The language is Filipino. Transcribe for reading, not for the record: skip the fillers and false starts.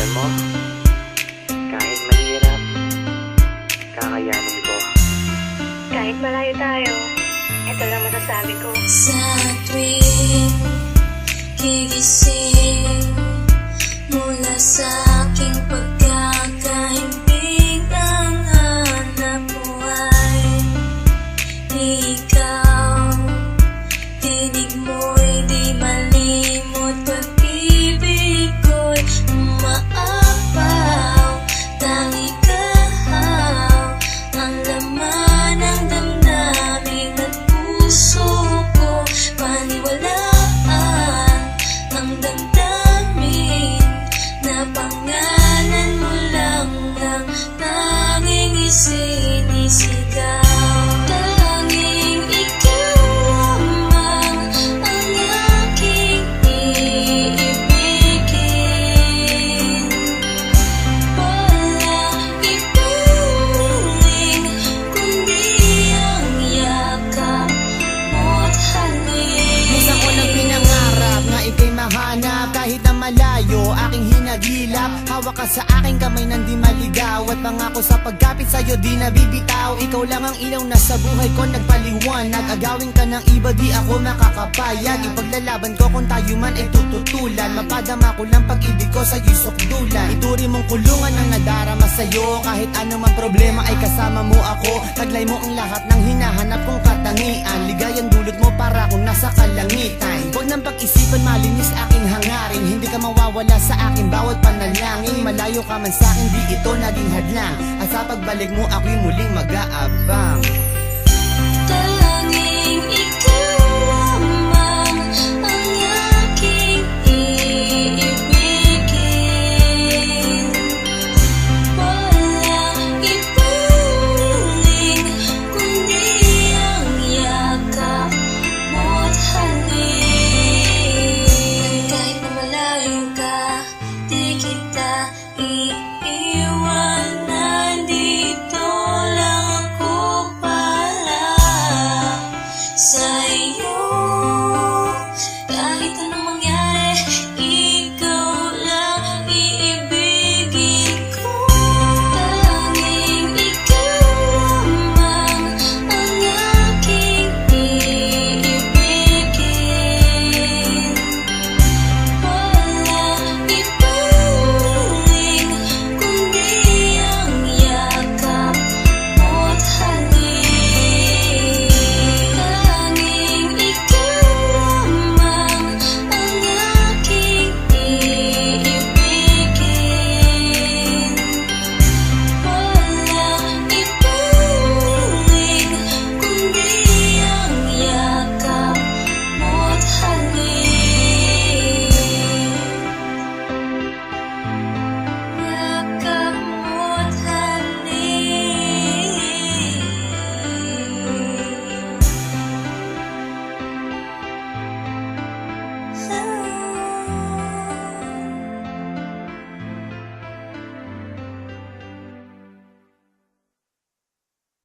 Alam mo, kahit mahirap, kakayanin ko. Kahit malayo tayo, ito lang masasabi ko. Sa tuwing gigising mula sa aking pagkakahimbing, ang hanap mo ay ikaw. Tinig mo'y di malimot, pag-ibig ko'y umaapaw. Tangi kahaw ang laman ng damdamin at puso ko. Paniwalaan ang damdamin na pangalan mo lang ang tanging isinisigaw. Tanging ikaw lamang ang aking iibigin. Walang ibang muling kundi ang yakap mo't halik. Minsan ko lang pinangarap na ika'y mahanap, kahit na malayo aking hinagilap. Hawak ka sa aking kamay nang di maligaw, at pangako sa pagkapit sa'yo di nabibitaw. Ikaw lang ang ilaw na sa buhay ko nagpaliwanag. Agawin ka ng iba di ako makakapayag. Ipaglalaban ko kung tayo man ay tututulan. Mapadama ko lang pag-ibig ko sa'yo'y sukdulan. Ituri mong kulungan ang nadarama sa'yo. Kahit anumang problema ay kasama mo ako. Taglay mo ang lahat ng hinahanap kong katangian. Ligayang dulot mo para akong nasa kalangitan. Huwag nang pag-isipan, malinis aking hangarin. Hindi ka mawawala sa akin bawat panalangin. Malayo ka man sa akin, di ito naging hadlang. At sa pagbalik mo ako'y muling mag-aabang. Tanging ikaw lamang ang aking iibigin. Walang ibang muling kundi ang yakap mo't halik. Kahit na malayo ka, di kita